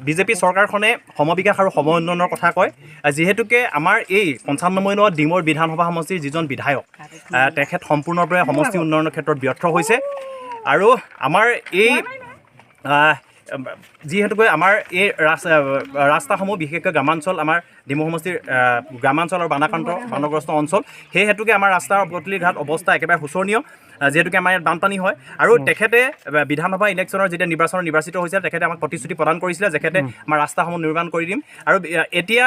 BJP চৰকাৰখনে সমবিকাশ আৰু সম উন্নয়নৰ কথা কয়, যিহেতুকে আমাৰ এই 95 নং ডিমৌৰ বিধানসভা সমষ্টিৰ যিজন বিধায়ক তেখেত সম্পূৰ্ণৰূপে সমষ্টি উন্নয়নৰ ক্ষেত্ৰত ব্যৰ্থ হৈছে। আৰু আমাৰ এই যিহেতুকৈ আমাৰ এই ৰাস্তাসমূহ বিশেষকৈ গ্ৰামাঞ্চল, আমাৰ ডিমৌ সমষ্টিৰ গ্ৰামাঞ্চল আৰু বানগ্ৰস্ত অঞ্চল, সেই হেতুকে আমাৰ ৰাস্তাৰ পদূলি ঘাট অৱস্থা একেবাৰে শোচনীয়, যিহেতুকে আমাৰ ইয়াত বানপানী হয়। আৰু তেখেতে বিধানসভা ইলেকশ্যনৰ যেতিয়া নিৰ্বাচিত হৈছিল, তেখেতে আমাক প্ৰতিশ্ৰুতি প্ৰদান কৰিছিলে তেখেতে আমাৰ ৰাস্তাসমূহ নিৰ্মাণ কৰি দিম। আৰু এতিয়া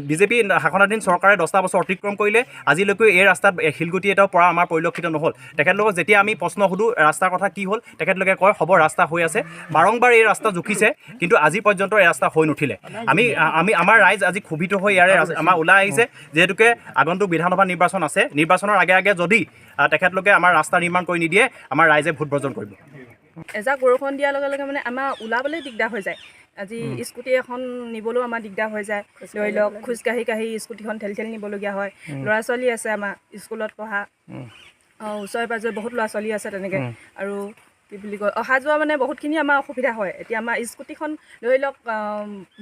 বিজেপি শাসনাধীন চৰকাৰে 10টা বছৰ অতিক্ৰম কৰিলে, আজিলৈকে এই ৰাস্তাত শিলগুটি এটাও পৰা আমাৰ পৰিলক্ষিত নহ'ল। তেখেতলোকক যেতিয়া আমি প্ৰশ্ন সোধোঁ ৰাস্তাৰ কথা কি হ'ল, তেখেতলোকে কয় হ'ব ৰাস্তা হৈ আছে। বাৰম্বাৰ এই ৰাস্তা জুখিছে, কিন্তু আজি পৰ্যন্ত এই ৰাস্তা হৈ নুঠিলে। আমাৰ ৰাইজ আজি ক্ষোভিত হৈ ইয়াৰে আমাৰ ওলাই আহিছে, যিহেতুকে আগন্তুক বিধানসভা নিৰ্বাচন আছে। নিৰ্বাচনৰ আগে আগে যদি তেখেতলোকে আমাৰ ৰাস্তা নিৰ্মাণ কৰি নিদিয়ে, আমাৰ ৰাইজে ভোট বৰ্জন কৰিব। এজাক বৰষুণ দিয়াৰ লগে লগে মানে আমাৰ ওলাবলৈ দিগদাৰ হৈ যায়। আজি স্কুটি এখন নিবলৈও আমাৰ দিগদাৰ হৈ যায়। ধৰি লওক খোজকাঢ়ি স্কুটিখন ঠেলি নিবলগীয়া হয়। ল'ৰা ছোৱালী আছে আমাৰ স্কুলত পঢ়া, ওচৰে পাঁজৰে বহুত ল'ৰা ছোৱালী আছে তেনেকৈ। আৰু কি বুলি কয়, অহা যোৱা মানে বহুতখিনি আমাৰ অসুবিধা হয়। এতিয়া আমাৰ স্কুটিখন ধৰি লওক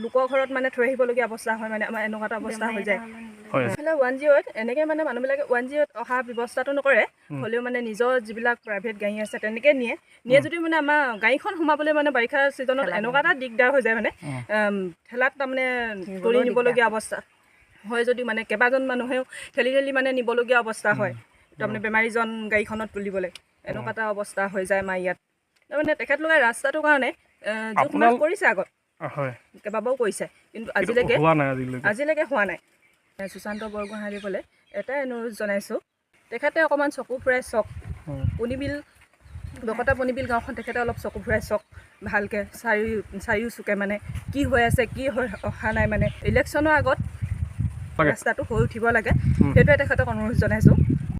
লোকৰ ঘৰত মানে থৈ আহিবলগীয়া অৱস্থা হয়, মানে আমাৰ এনেকুৱা এটা অৱস্থা হৈ যায়। এইফালে 108 এনেকৈ মানে মানুহবিলাকে 108 অহা ব্যৱস্থাটো নকৰে, হ'লেও মানে নিজৰ যিবিলাক প্ৰাইভেট গাড়ী আছে তেনেকৈ নিয়ে যদিও মানে আমাৰ গাড়ীখন সোমাবলৈ মানে বাৰিষা ছিজনত এনেকুৱা এটা দিগদাৰ হৈ যায়, মানে ঠেলাত তাৰমানে তুলি নিবলগীয়া অৱস্থা হয়। যদিও মানে কেইবাজন মানুহেও ঠেলি মানে নিবলগীয়া অৱস্থা হয়, তাৰমানে বেমাৰীজন গাড়ীখনত তুলিবলৈ এনেকুৱা এটা অৱস্থা হৈ যায় আমাৰ ইয়াত। তাৰমানে তেখেতলোকে ৰাস্তাটোৰ কাৰণে জোখ কৰিছে আগত, কেইবাবাৰো কৰিছে, কিন্তু আজিলৈকে হোৱা নাই। সুশান্ত বৰগোহাঁইলৈ গ'লে এটাই অনুৰোধ জনাইছোঁ, তেখেতে অকণমান চকু ফুৰাই চাওক। বকতা পনিবিল গাঁওখন তেখেতে অলপ চকু ফুৰাই চাওক ভালকৈ, চাৰিও চুকে মানে কি হৈ আছে, কি হৈ অহা নাই। মানে ইলেকশ্যনৰ আগত ৰাস্তাটো হৈ উঠিব লাগে, সেইটোৱে তেখেতক অনুৰোধ জনাইছোঁ।